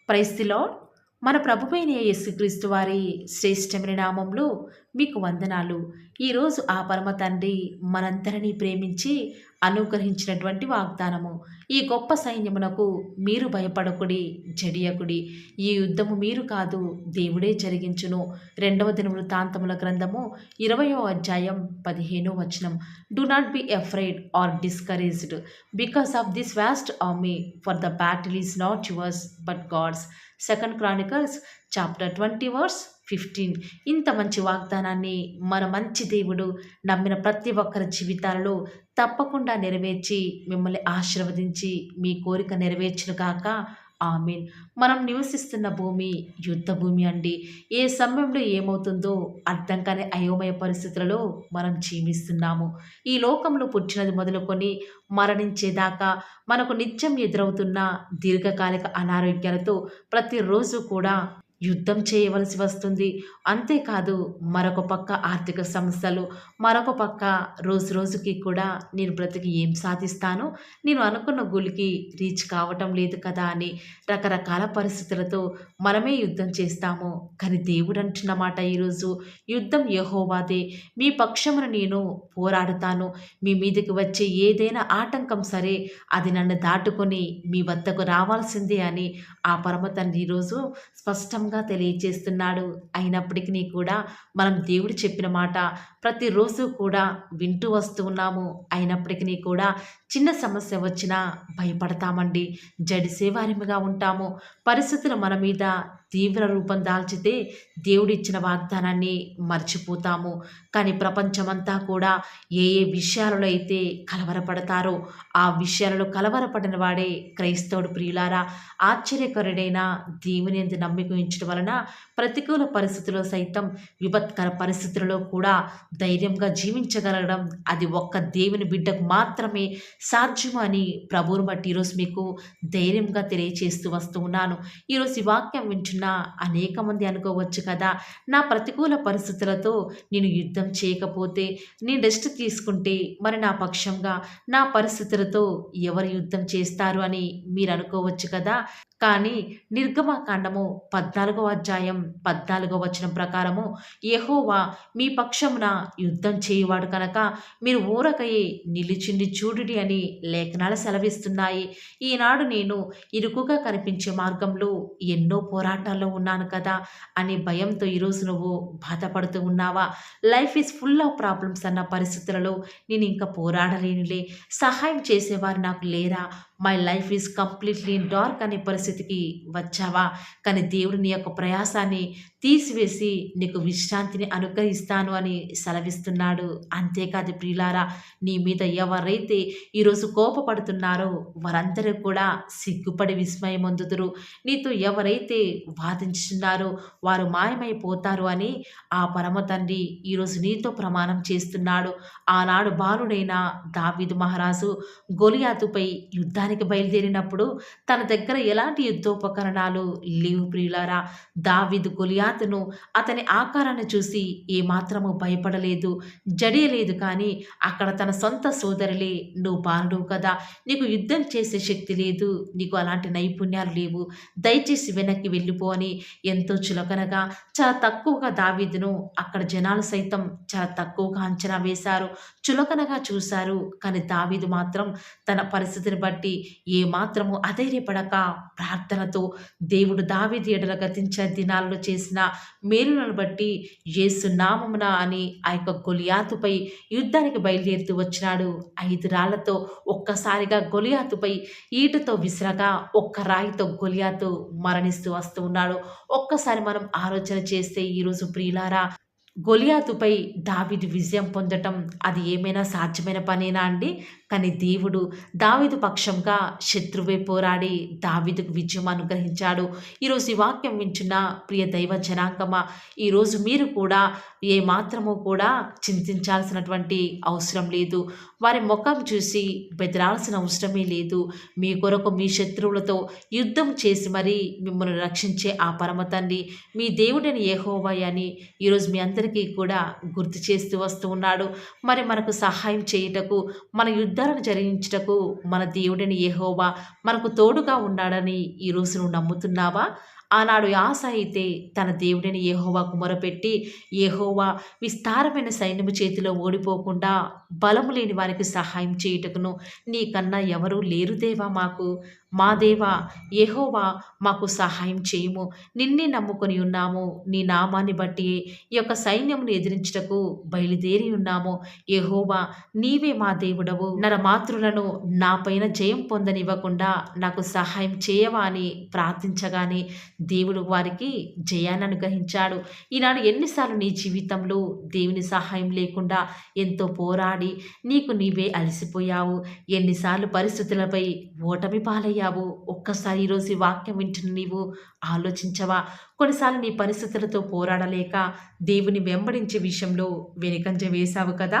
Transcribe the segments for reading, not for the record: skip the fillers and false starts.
Praise the lord. మన ప్రభువైన యేసుక్రీస్తు వారి శ్రేష్టమైన నామంలో మీకు వందనాలు. ఈరోజు ఆ పరమ తండ్రి మనందరినీ ప్రేమించి అనుగ్రహించినటువంటి వాగ్దానము. ఈ గొప్ప సైన్యమునకు మీరు భయపడకుడి, జడియకుడి. ఈ యుద్ధము మీరు కాదు, దేవుడే జరిగించును. 2వ దినవృత్తాంతముల గ్రంథము 20వ అధ్యాయం 15వ వచనం. Do not be afraid or discouraged because of this vast army, for the battle is not yours but God's. 2 Chronicles chapter 20 verse 15. ఇంత మంచి వాగ్దానాన్ని మన మంచి దేవుడు నమ్మిన ప్రతి ఒక్కరి జీవితాలలో తప్పకుండా నెరవేర్చి మిమ్మల్ని ఆశీర్వదించి మీ కోరిక నెరవేర్చును కాక. ఆమేన్. మనం నివసిస్తున్న భూమి యుద్ధ భూమి అండి. ఏ సమయంలో ఏమవుతుందో అర్థం కాని అయోమయ పరిస్థితులలో మనం జీవిస్తున్నాము. ఈ లోకంలో పుట్టినది మొదలుకొని మరణించేదాకా మనకు నిత్యం ఎదురవుతున్న దీర్ఘకాలిక అనారోగ్యాలతో ప్రతిరోజు కూడా యుద్ధం చేయవలసి వస్తుంది. అంతేకాదు మరొక పక్క ఆర్థిక సమస్యలు, మరొక పక్క రోజు రోజుకి కూడా నేను బ్రతికి ఏం సాధిస్తాను, నేను అనుకున్న గోల్కి రీచ్ కావటం లేదు కదా అని రకరకాల పరిస్థితులతో మనమే యుద్ధం చేస్తాము. కానీ దేవుడు అంటున్న మాట ఈరోజు, యుద్ధం యెహోవాదే, మీ పక్షమున నేను పోరాడుతాను. మీ మీదకి వచ్చే ఏదైనా ఆటంకం సరే అది నన్ను దాటుకొని మీ వద్దకు రావాల్సిందే అని ఆ పరమ తండ్రి ఈరోజు స్పష్టంగా తెలియజేస్తున్నాడు. అయినప్పటికీ కూడా మనం దేవుడు చెప్పిన మాట ప్రతిరోజు కూడా వింటూ వస్తూ ఉన్నాము. అయినప్పటికీ కూడా చిన్న సమస్య వచ్చినా భయపడతామండి, జడిసేవారిగా ఉంటాము. పరిస్థితులు మన మీద తీవ్ర రూపం దాల్చితే దేవుడిచ్చిన వాగ్దానాన్ని మర్చిపోతాము. కానీ ప్రపంచమంతా కూడా ఏ ఏ విషయాలలో అయితే కలవరపడతారో ఆ విషయాలలో కలవరపడిన వాడే క్రైస్తవుడు. ప్రియులారా, ఆశ్చర్యకరుడైన దేవుని యందు నమ్మిక ఉంచడం వలన ప్రతికూల పరిస్థితుల్లో సైతం, విపత్కర పరిస్థితులలో కూడా ధైర్యంగా జీవించగలగడం అది ఒక్క దేవుని బిడ్డకు మాత్రమే సాధ్యము అని ప్రభువును బట్టి ఈరోజు మీకు ధైర్యంగా తెలియచేస్తూ వస్తూ ఉన్నాను. ఈరోజు ఈ వాక్యం వింటున్న అనేక మంది అనుకోవచ్చు కదా, నా ప్రతికూల పరిస్థితులతో నేను యుద్ధం చేయకపోతే, నేను రెస్ట్ తీసుకుంటే మరి నా పక్షంగా నా పరిస్థితులతో ఎవరు యుద్ధం చేస్తారు అని మీరు అనుకోవచ్చు కదా. కానీ నిర్గమకాండము 14వ అధ్యాయం 14వ వచనం ప్రకారము, యెహోవా మీ పక్షమున యుద్ధం చేయువాడు కనుక మీరు ఊరకయే నిలిచిండి చూడుడి అని లేఖనాలు సెలవిస్తున్నాయి. ఈనాడు నేను ఇరుకుగా కనిపించే మార్గంలో ఎన్నో పోరాటాల్లో ఉన్నాను కదా అనే భయంతో ఈరోజు నువ్వు బాధపడుతూ ఉన్నావా? Life is full of problems అన్న పరిస్థితులలో నేను ఇంకా పోరాడలేనులే, సహాయం చేసేవారు నాకు లేరా, my life is completely dark అనే పరిస్థితికి వచ్చావా? కానీ దేవుడు నీ యొక్క ప్రయాసాన్ని తీసివేసి నీకు విశ్రాంతిని అనుగ్రహిస్తాను అని సెలవిస్తున్నాడు. అంతేకాదు ప్రియులారా, నీ మీద ఎవరైతే ఈరోజు కోపపడుతున్నారో వారందరూ కూడా సిగ్గుపడి విస్మయం పొందుదురు. నీతో ఎవరైతే వాదించుతున్నారో వారు మాయమైపోతారు అని ఆ పరమ తండ్రి ఈరోజు నీతో ప్రమాణం చేస్తున్నాడు. ఆనాడు బాలుడైన దావీదు మహారాజు గొలియాతుపై యుద్ధానికి బయలుదేరినప్పుడు తన దగ్గర ఎలాంటి యుద్ధోపకరణాలు లేవు. ప్రియులారా, దావీదు గొలియాతును అతని ఆకారాన్ని చూసి ఏమాత్రము భయపడలేదు, జడియలేదు. కానీ అక్కడ తన సొంత సోదరులే, నువ్వు బాలుడు కదా, నీకు యుద్ధం చేసే శక్తి లేదు, నీకు అలాంటి నైపుణ్యాలు లేవు, దయచేసి వెనక్కి వెళ్ళిపో అని ఎంతో చులకనగా చాలా తక్కువగా దావీదును అక్కడ జనాలు సైతం చాలా తక్కువగా అంచనా వేశారు, చులకనగా చూశారు. కానీ దావీదు మాత్రం తన పరిస్థితిని బట్టి ఏమాత్రము అధైర్యపడక ప్రార్థనతో దేవుడు దావీదు ఎడల గతించిన దినాలలో చేసిన మేలులను బట్టి యేసు నామమున అని ఆ యొక్క గొలియాతుపై యుద్ధానికి బయలుదేరుతూ వచ్చినాడు. 5 రాళ్లతో ఒక్కసారిగా గొలియాతుపై ఈటతో విసిరగా ఒక్క రాయితో గొలియాతు మరణిస్తూ వస్తూ ఉన్నాడు. ఒక్కసారి మనం ఆలోచన చేస్తే ఈరోజు ప్రియులారా, గొలియాతుపై దావీదు విజయం పొందటం అది ఏమైనా సాధ్యమైన పనేనా అండి? కానీ దేవుడు దావీదు పక్షంగా శత్రువే పోరాడి దావీదుకు విజయం అనుగ్రహించాడు. ఈరోజు ఈ వాక్యం వింటున్న ప్రియ దైవ జనాంగమా, ఈరోజు మీరు కూడా ఏమాత్రము కూడా చింతించాల్సినటువంటి అవసరం లేదు. వారి ముఖం చూసి బెదరాల్సిన అవసరమే లేదు. మీ కొరకు మీ శత్రువులతో యుద్ధం చేసి మరీ మిమ్మల్ని రక్షించే ఆ పరమ తండ్రి మీ దేవుడని యెహోవా అని ఈరోజు మీ అందరికీ కూడా గుర్తు చేస్తూ వస్తూ ఉన్నాడు. మరి మనకు సహాయం చేయుటకు, మన యుద్ధ యుద్ధాలను జరిగించుటకు మన దేవుడైన యెహోవా మనకు తోడుగా ఉన్నాడని ఈరోజు నువ్వు నమ్ముతున్నావా? ఆనాడు ఆస అయితే తన దేవుడైన యెహోవాకు మొరపెట్టి, యెహోవా విస్తారమైన సైన్యము చేతిలో ఓడిపోకుండా బలము లేని వారికి సహాయం చేయుటకును నీకన్నా ఎవరూ లేరు దేవా మాకు. మా దేవా యెహోవా మాకు సహాయం చేయుము. నిన్నే నమ్ముకొని ఉన్నాము. నీ నామాన్ని బట్టి ఈ యొక్క సైన్యమును ఎదిరించుటకు బయలుదేరి ఉన్నాము. యెహోవా నీవే మా దేవుడవు. నరమాతృలను నాపైన జయం పొందనివ్వకుండా నాకు సహాయం చేయవా అని ప్రార్థించగానే దేవుడు వారికి జయాన్ని అనుగ్రహించాడు. ఈనాడు ఎన్నిసార్లు నీ జీవితంలో దేవుని సహాయం లేకుండా ఎంతో పోరాడి నీకు నీవే అలసిపోయావు. ఎన్నిసార్లు పరిస్థితులపై ఓటమి పాలయ్యావు. ఒక్కసారి ఈరోజు ఈ వాక్యం వింటున్న నీవు ఆలోచించవా? కొన్నిసార్లు నీ పరిస్థితులతో పోరాడలేక దేవుని వెంబడించే విషయంలో వెనుకంజ వేశావు కదా.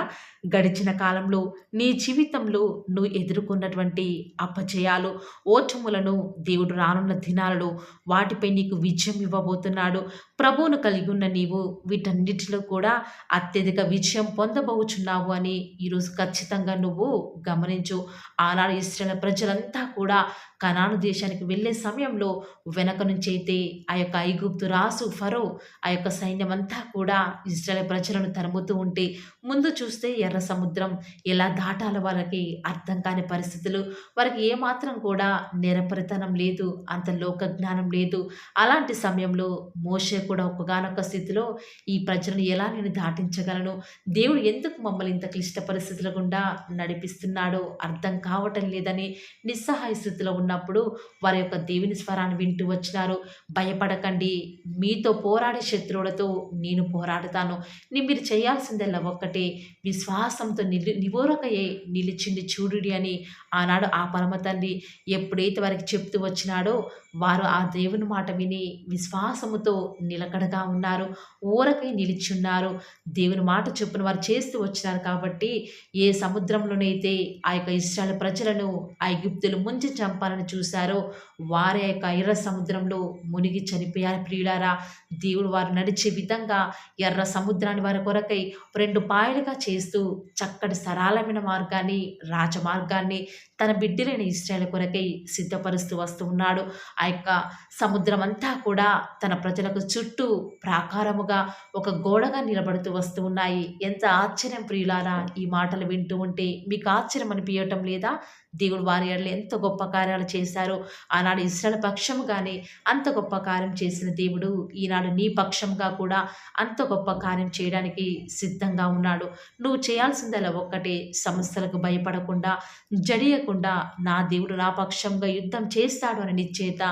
గడిచిన కాలంలో నీ జీవితంలో నువ్వు ఎదుర్కొన్నటువంటి అపజయాలు, ఓటములను దేవుడు రానున్న దినాలలో వాటిపై నీకు విజయం ఇవ్వబోతున్నాడు. ప్రభువును కలిగి ఉన్న నీవు వీటన్నిటిలో కూడా అత్యధిక విజయం పొందబోచున్నావు అని ఈరోజు ఖచ్చితంగా నువ్వు గమనించు. ఆనాడు ఇశ్రాయేలు ప్రజలంతా కూడా కనాను దేశానికి వెళ్ళే సమయంలో వెనక నుంచి అయితే ఆ యొక్క ఐగుప్తు రాసు ఫరో ఆ యొక్క సైన్యం అంతా కూడా ఇశ్రాయేలు ప్రజలను తరుముతూ ఉంటే ముందు చూస్తే ఎర్ర సముద్రం ఎలా దాటాలో వారికి అర్థం కాని పరిస్థితులు. వారికి ఏమాత్రం కూడా నిరపరితనం లేదు, అంత లోక జ్ఞానం లేదు. అలాంటి సమయంలో మోషే కూడా ఒక్కగానొక్క స్థితిలో ఈ ప్రజలను ఎలా నేను దాటించగలను, దేవుడు ఎందుకు మమ్మల్ని ఇంత క్లిష్ట పరిస్థితుల గుండా నడిపిస్తున్నాడో అర్థం కావటం లేదని నిస్సహాయ స్థితిలో ఉన్నప్పుడు వారి యొక్క దేవుని స్వరాన్ని వింటూ వచ్చినారు. భయపడకండి, మీతో పోరాడే శత్రువులతో నేను పోరాడుతాను. మీరు చేయాల్సిందల్లా ఒక్కటే, విశ్వాసంతో నివోరకయే నిలిచిండి చూడుడి అని ఆనాడు ఆ పరమ తండ్రి ఎప్పుడైతే వారికి చెప్తూ వచ్చినాడో వారు ఆ దేవుని మాట విని విశ్వాసముతో నిలకడగా ఉన్నారు, ఊరకై నిలిచున్నారు. దేవుని మాట చొప్పున వారు చేస్తూ వచ్చినారు కాబట్టి ఏ సముద్రంలోనైతే ఆ యొక్క ఇశ్రాయేలు ప్రజలను ఐగుప్తులు ముంచి చంపాలని చూశారో వారి యొక్క ఎర్ర సముద్రంలో మునిగి చనిపోయారు. ప్రియులారా, దేవుడు వారు నడిచే విధంగా ఎర్ర సముద్రాన్ని వారి కొరకై 2 పాయలుగా చేస్తూ చక్కటి సరళమైన మార్గాన్ని, రాజమార్గాన్ని తన బిడ్డలైన ఇశ్రాయేలు కొరకై సిద్ధపరుస్తూ వస్తూ ఉన్నాడు. ఆ యొక్క సముద్రం అంతా కూడా తన ప్రజలకు చుట్టూ ప్రాకారముగా ఒక గోడగా నిలబడుతూ వస్తూ ఉన్నాయి. ఎంత ఆశ్చర్యం ప్రియులారా! ఈ మాటలు వింటూ ఉంటే మీకు ఆశ్చర్యం అనిపించటం లేదా? దేవుడు వారి ఎడల ఎంత గొప్ప కార్యాలు చేశారో. ఆనాడు ఇశ్రాయేలు పక్షముగానే అంత గొప్ప కార్యం చేసిన దేవుడు ఈనాడు నీ పక్షంగా కూడా అంత గొప్ప కార్యం చేయడానికి సిద్ధంగా ఉన్నాడు. నువ్వు చేయాల్సిందల్లా ఒక్కటే, సమస్యలకు భయపడకుండా జడియకుండా నా దేవుడు నా పక్షంగా యుద్ధం చేస్తాడు అని నిశ్చయిత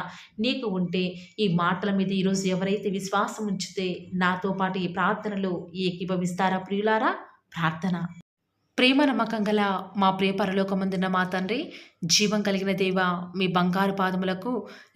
నీకు ఉంటే, ఈ మాటల మీద ఈరోజు ఎవరైతే విశ్వాసం ఉంచితే నాతో పాటు ఈ ప్రార్థనలో ఏకీభవిస్తారా ప్రియులారా? ప్రార్థన. ప్రేమ నమ్మకం గల మా ప్రియ పరలోకమందున్న మా తండ్రి, జీవం కలిగిన దేవ, మీ బంగారు పాదములకు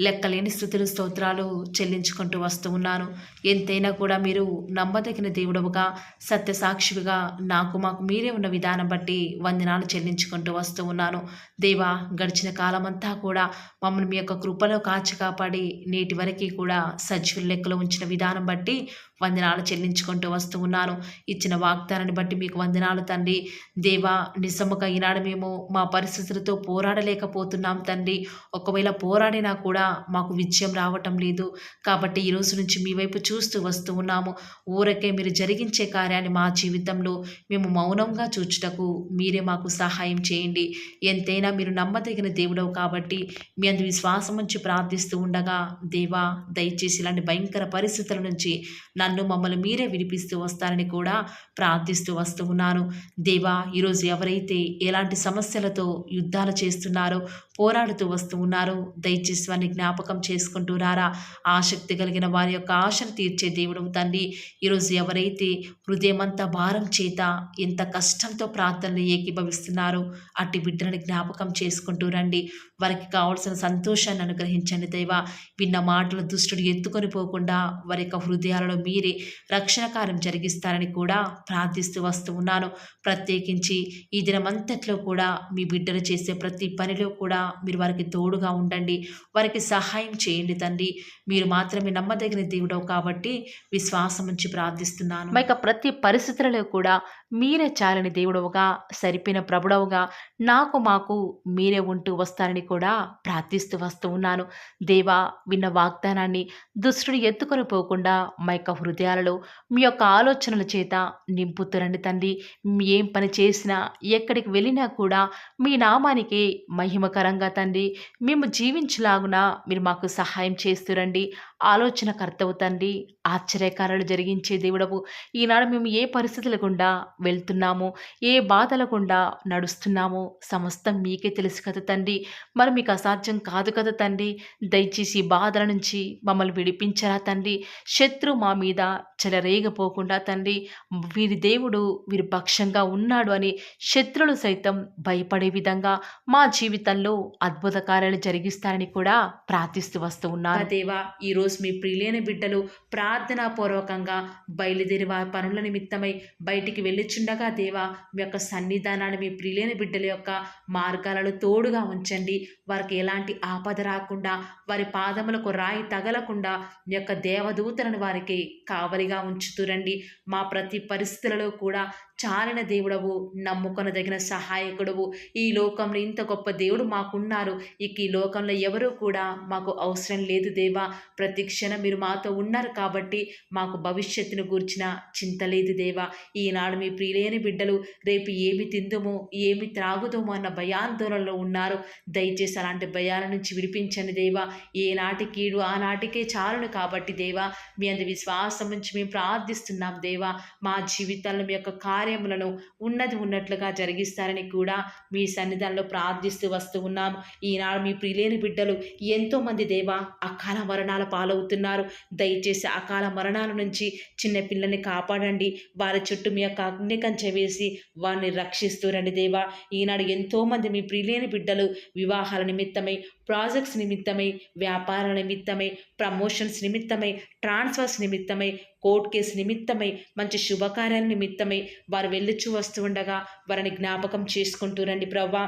లెక్కలేని స్తుతులు స్తోత్రాలు చెల్లించుకుంటూ వస్తూ ఉన్నాను. ఎంతైనా కూడా మీరు నమ్మదగిన దేవుడవుగా, సత్యసాక్షివిగా మాకు మీరే ఉన్న విధానం బట్టి వందనాలు చెల్లించుకుంటూ వస్తూ ఉన్నాను. దేవా, గడిచిన కాలమంతా కూడా మమ్మల్ని మీ యొక్క కృపలో కాచి కాపాడి నేటి వరకు కూడా సజీవుల లెక్కలో ఉంచిన విధానం బట్టి వందనాలు చెల్లించుకుంటూ వస్తూ ఉన్నాను. ఇచ్చిన వాగ్దానాన్ని బట్టి మీకు వందనాలు తండ్రి. దేవా, నిజముగా ఈనాడు మేము మా పరిస్థితులతో పోరాడలేకపోతున్నాం తండ్రి. ఒకవేళ పోరాడినా కూడా మాకు విజయం రావటం లేదు. కాబట్టి ఈరోజు నుంచి మీ వైపు చూస్తూ వస్తూ ఉన్నాము. ఊరకే మీరు జరిగించే కార్యాన్ని మా జీవితంలో మేము మౌనంగా చూచుటకు మీరే మాకు సహాయం చేయండి. ఎంతైనా మీరు నమ్మదగిన దేవుడవు కాబట్టి మీ అందు విశ్వాసం నుంచి ప్రార్థిస్తూ ఉండగా, దేవా దయచేసి ఇలాంటి భయంకర పరిస్థితుల నుంచి నన్ను మమ్మల్ని మీరే విడిపిస్తూ వస్తారని కూడా ప్రార్థిస్తూ వస్తూ ఉన్నాను. దేవా, ఈరోజు ఎవరైతే ఎలాంటి సమస్యలతో యుద్ధాలు చేస్తున్నారో, పోరాడుతూ వస్తూ ఉన్నారో దయచేసి వారిని జ్ఞాపకం చేసుకుంటూ రారా. ఆసక్తి కలిగిన వారి యొక్క ఆశను తీర్చే దేవుడు తండ్రి. ఈరోజు ఎవరైతే హృదయమంతా భారం చేత ఎంత కష్టంతో ప్రార్థనలు ఏకీభవిస్తున్నారో అట్టి బిడ్డలని జ్ఞాపకం చేసుకుంటూ రండి. వారికి కావాల్సిన సంతోషాన్ని అనుగ్రహించండి దేవా. విన్న మాటలు దుష్టుడు ఎత్తుకొని పోకుండా వారి యొక్క హృదయాలలో మీరే రక్షణ కార్యం జరిగిస్తారని కూడా ప్రార్థిస్తూ వస్తూ ఉన్నాను. ప్రత్యేకించి ఈ దినమంతట్లో కూడా మీ బిడ్డలు చేసే ప్రతి పనిలో కూడా మీరు వారికి తోడుగా ఉండండి. వారికి సహాయం చేయండి తండ్రి. మీరు మాత్రమే నమ్మదగిన దేవుడవు కాబట్టి విశ్వాసం ఉంచి ప్రార్థిస్తున్నాను. మా యొక్క ప్రతి పరిస్థితులలో కూడా మీరే చాలని దేవుడవుగా, సరిపోయిన ప్రభుడవుగా మాకు మీరే ఉంటూ వస్తారని కూడా ప్రార్థిస్తూ వస్తూ ఉన్నాను. దేవా, విన్న వాగ్దానాన్ని దుష్టుడు ఎత్తుకొని పోకుండా మా యొక్క హృదయాలలో మీ యొక్క ఆలోచనల చేత నింపుతురండి తండ్రి. ఏం పని చేసినా, ఎక్కడికి వెళ్ళినా కూడా మీ నామానికి మహిమకరంగా తండ్రి మేము జీవించలాగున మీరు మాకు సహాయం చేస్తురండి. ఆలోచనకర్తవు తండ్రి, ఆశ్చర్యకారాలు జరిగించే దేవుడవు. ఈనాడు మేము ఏ పరిస్థితుల గుండా వెళ్తున్నాము, ఏ బాధల గుండా నడుస్తున్నామో సమస్తం మీకే తెలుసు కదా తండ్రి. మరి మీకు అసాధ్యం కాదు కదా తండ్రి. దయచేసి ఈ బాధల నుంచి మమ్మల్ని విడిపించరా తండ్రి. శత్రు మా మీద చెలరేగపోకుండా తండ్రి, వీరి దేవుడు వీరి పక్షంగా ఉన్నాడు అని శత్రులు సైతం భయపడే విధంగా మా జీవితంలో అద్భుత కార్యాలు జరిగిస్తారని కూడా ప్రార్థిస్తూ వస్తూ ఉన్నారు. దేవా, ఈరోజు మీ ప్రియులైన బిడ్డలు ప్రార్థనాపూర్వకంగా బయలుదేరి వారి పనుల నిమిత్తమై బయటికి వెళ్ళిచుండగా దేవా, మీ యొక్క సన్నిధానాన్ని మీ ప్రియులైన బిడ్డల యొక్క మార్గాలలో తోడుగా ఉంచండి. వారికి ఎలాంటి ఆపద రాకుండా, వారి పాదములకు రాయి తగలకుండా మీ యొక్క దేవదూతలను వారికి కావలిగా ఉంచుతురండి. మా ప్రతి పరిస్థితులలో కూడా చాలిన దేవుడవు, నమ్ముకొనదగిన సహాయకుడవు. ఈ లోకంలో ఇంత గొప్ప దేవుడు మాకున్నారు. ఇక ఈ లోకంలో ఎవరూ కూడా మాకు అవసరం లేదు దేవా. ప్రతి క్షణం మీరు మాతో ఉన్నారు కాబట్టి మాకు భవిష్యత్తును గూర్చిన చింత లేదు దేవా. ఈనాడు మీ ప్రియులైన బిడ్డలు రేపు ఏమి తిందుమో, ఏమి త్రాగుదమో అన్న భయాందోళనలో ఉన్నారు. దయచేసి అలాంటి భయాల నుంచి విడిపించండి దేవా. ఏనాటి కీడు ఆనాటికే చాలును కాబట్టి దేవా, మీ అందు విశ్వాసం నుంచి మేము ప్రార్థిస్తున్నాం దేవా. మా జీవితాల్లో మీ యొక్క కార్యములను ఉన్నది ఉన్నట్లుగా జరిగిస్తారని కూడా మీ సన్నిధానంలో ప్రార్థిస్తూ వస్తూ ఉన్నాము. ఈనాడు మీ ప్రియులైన బిడ్డలు ఎంతోమంది దేవా అకాల మరణాల పాలవుతున్నారు. దయచేసి అకాల మరణాల నుంచి చిన్న పిల్లల్ని కాపాడండి. వారి చుట్టూ మీ యొక్క అగ్ని కంచె వేసి వారిని రక్షిస్తూరండి దేవా. ఈనాడు ఎంతోమంది మీ ప్రియులైన బిడ్డలు వివాహాల నిమిత్తమై, ప్రాజెక్ట్స్ నిమిత్తమై, వ్యాపారాల నిమిత్తమై, ప్రమోషన్స్ నిమిత్తమై, ట్రాన్స్ఫర్స్ నిమిత్తమై, కోర్టు కేసు నిమిత్తమై, మంచి శుభకార్యాల నిమిత్తమై వారు వెళ్ళుచూ వస్తూ ఉండగా వారిని జ్ఞాపకం చేసుకుంటూరండి ప్రవ్వా.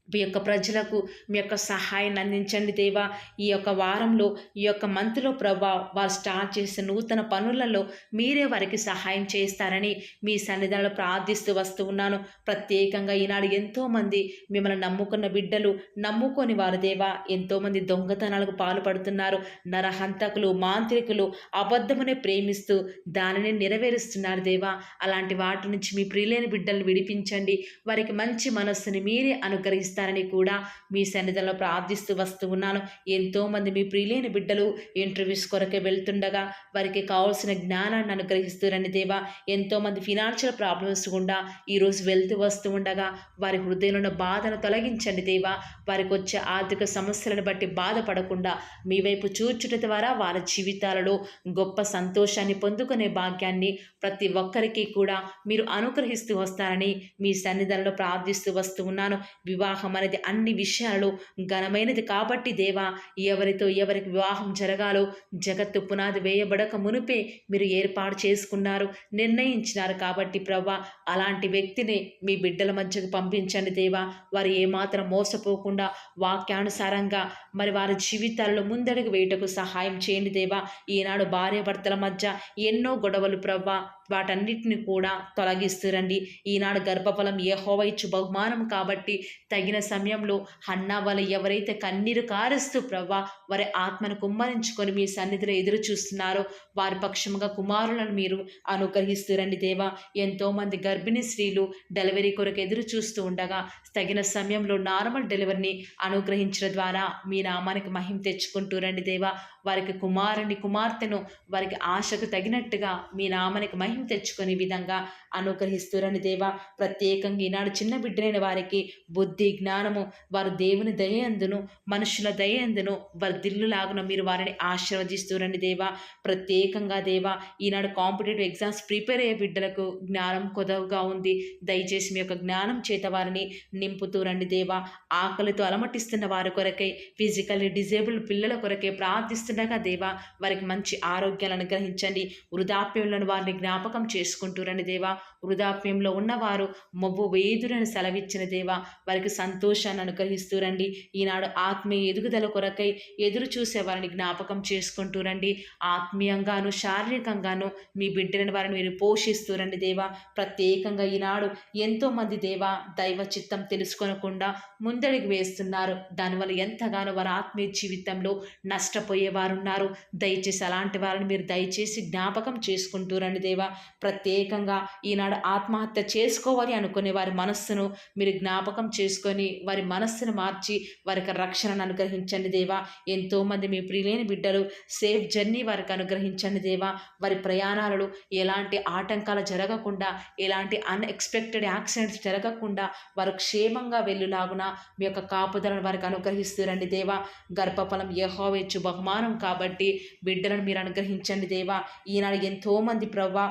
మీ యొక్క ప్రజలకు మీ యొక్క సహాయాన్ని అందించండి దేవా. ఈ యొక్క వారంలో, ఈ యొక్క మంత్లో ప్రభా, వారు స్టార్ట్ చేసిన నూతన పనులలో మీరే వారికి సహాయం చేస్తారని మీ సన్నిధానంలో ప్రార్థిస్తూ వస్తూ ఉన్నాను. ప్రత్యేకంగా ఈనాడు ఎంతోమంది మిమ్మల్ని నమ్ముకున్న బిడ్డలు, నమ్ముకొని వారు దేవా ఎంతోమంది దొంగతనాలకు పాల్పడుతున్నారు. నరహంతకులు, మాంత్రికులు అబద్ధమునే ప్రేమిస్తూ దానిని నెరవేరుస్తున్నారు దేవా. అలాంటి వాటి నుంచి మీ ప్రియులైన బిడ్డలను విడిపించండి. వారికి మంచి మనస్సుని మీరే అనుగ్రహిస్తారు కూడా మీ సన్నిధిలో ప్రార్థిస్తూ వస్తూ ఉన్నాను. ఎంతోమంది మీ ప్రియులైన బిడ్డలు ఇంటర్వ్యూస్ కొరకే వెళ్తుండగా వారికి కావాల్సిన జ్ఞానాన్ని అనుగ్రహిస్తారని దేవా. ఎంతోమంది ఫినాన్షియల్ ప్రాబ్లమ్స్ గుండా ఈరోజు వెళ్తూ వస్తూ ఉండగా వారి హృదయంలో బాధను తొలగించండి దేవా. వారికి వచ్చే ఆర్థిక సమస్యలను బట్టి బాధపడకుండా మీ వైపు చూచుట ద్వారా వారి జీవితాలలో గొప్ప సంతోషాన్ని పొందుకునే భాగ్యాన్ని ప్రతి ఒక్కరికి కూడా మీరు అనుగ్రహిస్తూ వస్తారని మీ సన్నిధానంలో ప్రార్థిస్తూ వస్తూ ఉన్నాను. వివాహం అనేది అన్ని విషయాలలో ఘనమైనది కాబట్టి దేవా, ఎవరితో ఎవరికి వివాహం జరగాలో జగత్తు పునాది వేయబడక మునిపే మీరు ఏర్పాటు చేసుకున్నారు, నిర్ణయించినారు కాబట్టి ప్రవ్వా, అలాంటి వ్యక్తిని మీ బిడ్డల మధ్యకు పంపించండి దేవా. వారు ఏమాత్రం మోసపోకుండా వాక్యానుసారంగా మరి వారి జీవితాల్లో ముందడుగు వేయటకు సహాయం చేయండి దేవా. ఈనాడు భార్యాభర్తల మధ్య ఎన్నో గొడవలు ప్రవ్వా, వాటన్నిటిని కూడా తొలగిస్తురండి. ఈనాడు గర్భఫలం యెహోవా ఇచ్చు బహుమానం కాబట్టి తగిన సమయంలో హన్నా వలె ఎవరైతే కన్నీరు కారుస్తూ ప్రవ్వా వారి ఆత్మను కుమ్మరించుకొని మీ సన్నిధిలో ఎదురు చూస్తున్నారో వారి పక్షముగా కుమారులను మీరు అనుగ్రహిస్తురండి దేవా. ఎంతోమంది గర్భిణీ స్త్రీలు డెలివరీ కొరకు ఎదురు చూస్తూ ఉండగా తగిన సమయంలో నార్మల్ డెలివరీని అనుగ్రహించడం ద్వారా మీ నామానికి మహిమ తెచ్చుకుంటూరండి దేవా. వారికి కుమారుని కుమార్తెను వారికి ఆశకు తగినట్టుగా మీ నామానికి మహిమ తెచ్చుకునే విధంగా అనుగ్రహిస్తురని దేవా. ప్రత్యేకంగా ఈనాడు చిన్న బిడ్డలైన వారికి బుద్ధి జ్ఞానము వారు దేవుని దయందును మనుషుల దయందును వర్ధిల్లులాగున మీరు వారిని ఆశీర్వదిస్తురండి దేవా. ప్రత్యేకంగా దేవా, ఈనాడు కాంపిటేటివ్ ఎగ్జామ్స్ ప్రిపేర్ అయ్యే బిడ్డలకు జ్ఞానం కొదవగా ఉంది. దయచేసి మీ యొక్క జ్ఞానం చేత వారిని నింపుతూ రండి దేవా. ఆకలితో అలమటిస్తున్న వారి కొరకై, ఫిజికల్లీ డిజేబుల్డ్ పిల్లల కొరకై ప్రార్థిస్తుండగా దేవా వారికి మంచి ఆరోగ్యాలను అనుగ్రహించండి. వృద్ధాప్యంలో వారిని జ్ఞాపకం చేసుకుంటూ రండి దేవా. వృద్ధాప్యంలో ఉన్నవారు మొవ్వు వేదురని సెలవిచ్చిన దేవా వారికి సంతోషాన్ని అనుగ్రహిస్తూ రండి. ఈనాడు ఆత్మీయ ఎదుగుదల కొరకై ఎదురు చూసే వారిని జ్ఞాపకం చేసుకుంటూ రండి. ఆత్మీయంగాను శారీరకంగాను మీ బిడ్డలను వారిని మీరు పోషిస్తూ రండి దేవా. ప్రత్యేకంగా ఈనాడు ఎంతోమంది దేవా దైవ చిత్తం తెలుసుకొనకుండా ముందడుగు వేస్తున్నారు. దానివల్ల ఎంతగానో వారి ఆత్మీయ జీవితంలో నష్టపోయేవారున్నారు. దయచేసి అలాంటి వారిని మీరు దయచేసి జ్ఞాపకం చేసుకుంటూ రండి దేవా. ప్రత్యేకంగా ఈనాడు ఆత్మహత్య చేసుకోవాలి అనుకునే వారి మనస్సును మీరు జ్ఞాపకం చేసుకొని వారి మనస్సును మార్చి వారికి రక్షణను అనుగ్రహించండి దేవా. ఎంతోమంది మీ ప్రియులైన బిడ్డలు సేఫ్ జర్నీ వారికి అనుగ్రహించండి దేవా. వారి ప్రయాణాలలో ఎలాంటి ఆటంకాలు జరగకుండా, ఎలాంటి అన్ఎక్స్పెక్టెడ్ యాక్సిడెంట్స్ జరగకుండా వారు క్షేమంగా వెళ్ళులాగున మీ యొక్క కాపుదలను వారికి అనుగ్రహిస్తూ రండి దేవా. గర్భఫలం యెహోవా ఇచ్చు బహుమానం కాబట్టి బిడ్డలను మీరు అనుగ్రహించండి దేవా. ఈనాడు ఎంతోమంది ప్రవ్వా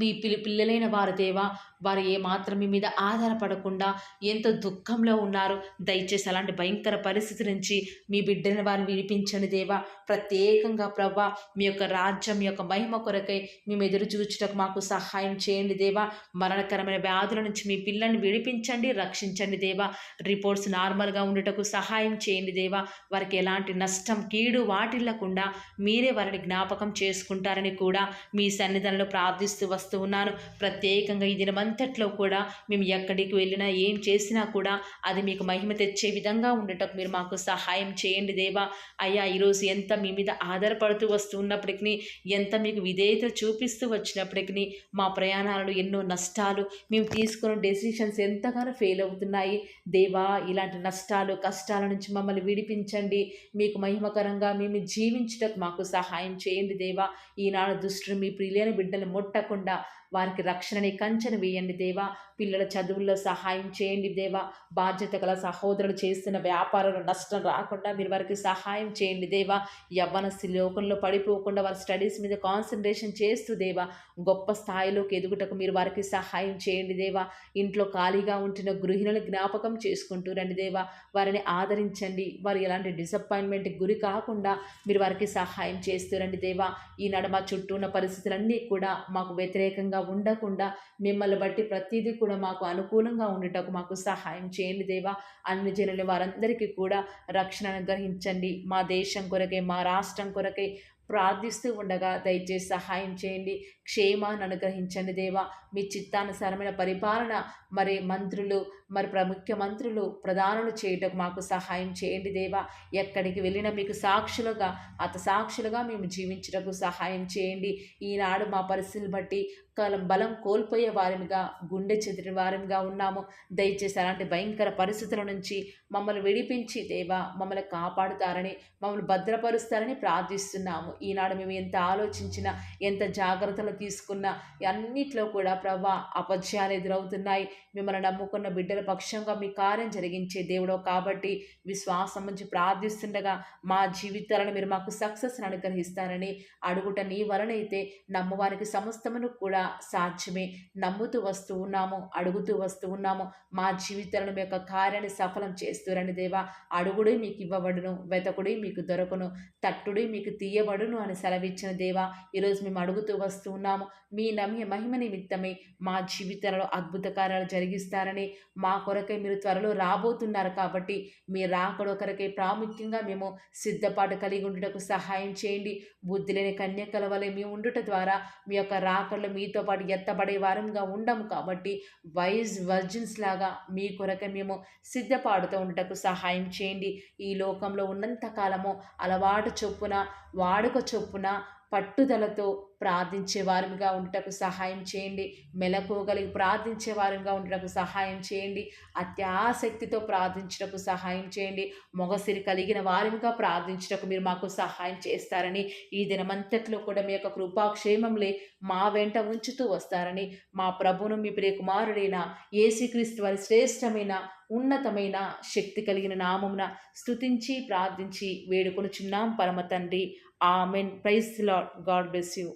మీ పిల్లలైన వారు దేవా, వారు ఏమాత్రం మీ మీద ఆధారపడకుండా ఎంతో దుఃఖంలో ఉన్నారు. దయచేసి అలాంటి భయంకర పరిస్థితి నుంచి మీ బిడ్డలను వారిని విడిపించండి దేవా. ప్రత్యేకంగా ప్రవ్వా మీ యొక్క రాజ్యం, మీ యొక్క మహిమ కొరకై మేము ఎదురు చూచుటకు మాకు సహాయం చేయండి దేవా. మరణకరమైన వ్యాధుల నుంచి మీ పిల్లల్ని విడిపించండి, రక్షించండి దేవా. రిపోర్ట్స్ నార్మల్గా ఉండటకు సహాయం చేయండి దేవా. వారికి ఎలాంటి నష్టం, కీడు వాటిల్లకుండా మీరే వారిని జ్ఞాపకం చేసుకుంటారని కూడా మీ సన్నిధానంలో ప్రార్థిస్తూ వస్తూ ఉన్నాను. ప్రత్యేకంగా ఈ దినమంతట్లో కూడా మేము ఎక్కడికి వెళ్ళినా ఏం చేసినా కూడా అది మీకు మహిమ తెచ్చే విధంగా ఉండటకు మీరు మాకు సహాయం చేయండి దేవా. అయ్యా, ఈరోజు ఎంత మీ మీద ఆధారపడుతూ వస్తూ ఉన్నప్పటికీ, ఎంత మీకు విధేయత చూపిస్తూ వచ్చినప్పటికీ మా ప్రయాణాలలో ఎన్నో నష్టాలు, మేము తీసుకున్న డెసిషన్స్ ఎంతగానో ఫెయిల్ అవుతున్నాయి దేవా. ఇలాంటి నష్టాలు, కష్టాల నుంచి మమ్మల్ని విడిపించండి. మీకు మహిమకరంగా మేము జీవించటకు మాకు సహాయం చేయండి దేవా. ఈనాడు దుష్టులు మీ ప్రియులైన బిడ్డలు ముట్టకుండా వారికి రక్షణని కంచెను వేయండి దేవా. పిల్లల చదువుల్లో సహాయం చేయండి దేవా. బాధ్యత గల సహోదరులు చేస్తున్న వ్యాపారంలో నష్టం రాకుండా మీరు వారికి సహాయం చేయండి దేవా. యవ్వనస్తు లోకంలో పడిపోకుండా వారి స్టడీస్ మీద కాన్సన్ట్రేషన్ చేస్తూ దేవా గొప్ప స్థాయిలోకి ఎదుగుటకు మీరు వారికి సహాయం చేయండి దేవా. ఇంట్లో ఖాళీగా ఉంటున్న గృహిణులు జ్ఞాపకం చేసుకుంటూ రండి దేవా. వారిని ఆదరించండి. వారు ఎలాంటి డిసప్పాయింట్మెంట్కి గురి కాకుండా మీరు వారికి సహాయం చేస్తూ రండి దేవా. ఈనాడు మా చుట్టూ ఉన్న పరిస్థితులన్నీ కూడా మాకు వ్యతిరేకంగా ఉండకుండా మిమ్మల్ని బట్టి ప్రతిదీ కూడా మాకు అనుకూలంగా ఉండటకు మాకు సహాయం చేయండి దేవా. అన్ని జనుల వారందరికీ కూడా రక్షణ అనుగ్రహించండి. మా దేశం కొరకే, మా రాష్ట్రం కొరకే ప్రార్థిస్తూ ఉండగా దయచేసి సహాయం చేయండి. క్షేమాన్ని అనుగ్రహించండి దేవా. మీ చిత్తానుసారమైన పరిపాలన మరి మంత్రులు, మరి ముఖ్యమంత్రులు, ప్రధానులు చేయటకు మాకు సహాయం చేయండి దేవా. ఎక్కడికి వెళ్ళినా మీకు సాక్షులుగా, సాక్షులుగా మేము జీవించటకు సహాయం చేయండి. ఈనాడు మా పరిస్థితులు బట్టి బలం కోల్పోయే వారిగా, గుండె చెదిరిన వారిగా ఉన్నాము. దయచేసి అలాంటి భయంకర పరిస్థితుల నుంచి మమ్మల్ని విడిపించి దేవా మమ్మల్ని కాపాడుతారని, మమ్మల్ని భద్రపరుస్తారని ప్రార్థిస్తున్నాము. ఈనాడు మేము ఎంత ఆలోచించినా, ఎంత జాగ్రత్తలు తీసుకున్నా అన్నిట్లో కూడా ప్రభా అపజయాలు ఎదురవుతున్నాయి. మిమ్మల్ని నమ్ముకున్న బిడ్డల పక్షంగా మీ కార్యం జరిగించే దేవుడో కాబట్టి విశ్వాసం నుంచి ప్రార్థిస్తుండగా మా జీవితాలను మీరు మాకు సక్సెస్ అనుగ్రహిస్తారని అడుగుట నీ వలనైతే నమ్మువారికి సమస్తమును కూడా సాధ్యమే. నమ్ముతూ వస్తూ ఉన్నాము, అడుగుతూ వస్తూ ఉన్నాము. మా జీవితాలను మీ యొక్క కార్యాన్ని సఫలం చేస్తూరండి దేవా. అడుగుడే మీకు ఇవ్వబడును, వెతకుడే మీకు దొరకను, తట్టుడే మీకు తీయబడును అని సెలవిచ్చిన దేవా. ఈరోజు మేము అడుగుతూ వస్తూ ఉన్నాము. మీ మహిమ నిమిత్తమే మా జీవితాలలో అద్భుత కార్యాలు జరిగిస్తారని, మా కొరకై మీరు త్వరలో రాబోతున్నారు కాబట్టి మీ రాకడ కొరకై ప్రాముఖ్యంగా మేము సిద్ధపాటు కలిగి ఉండుటకు సహాయం చేయండి. బుద్ధి లేని కన్యకల వలె మేము ఉండుట ద్వారా మీ యొక్క రాకడలో మీతో పాటు ఎత్తబడే వారంగా ఉండము కాబట్టి వర్జిన్స్ లాగా మీ కొరకై మేము సిద్ధపాటుతో ఉండటకు సహాయం చేయండి. ఈ లోకంలో ఉన్నంత కాలము అలవాటు చొప్పున, వాడుక చొప్పున, పట్టుదలతో ప్రార్థించే వారిగా ఉండటకు సహాయం చేయండి. మెలకువగలిగి ప్రార్థించే వారిగా ఉండటకు సహాయం చేయండి. అత్యాసక్తితో ప్రార్థించటకు సహాయం చేయండి. మొగసిరి కలిగిన వారిగా ప్రార్థించటకు మీరు మాకు సహాయం చేస్తారని, ఈ దినమంతట్లో కూడా మీ యొక్క కృపాక్షేమంలే మా వెంట ఉంచుతూ వస్తారని, మా ప్రభువును మీ ప్రియ కుమారుడైన యేసుక్రీస్తు వారి శ్రేష్టమైన, ఉన్నతమైన, శక్తి కలిగిన నామమున స్తుతించి ప్రార్థించి వేడుకొనుచున్నాం పరమ తండ్రి. Amen. Praise the Lord. God bless you.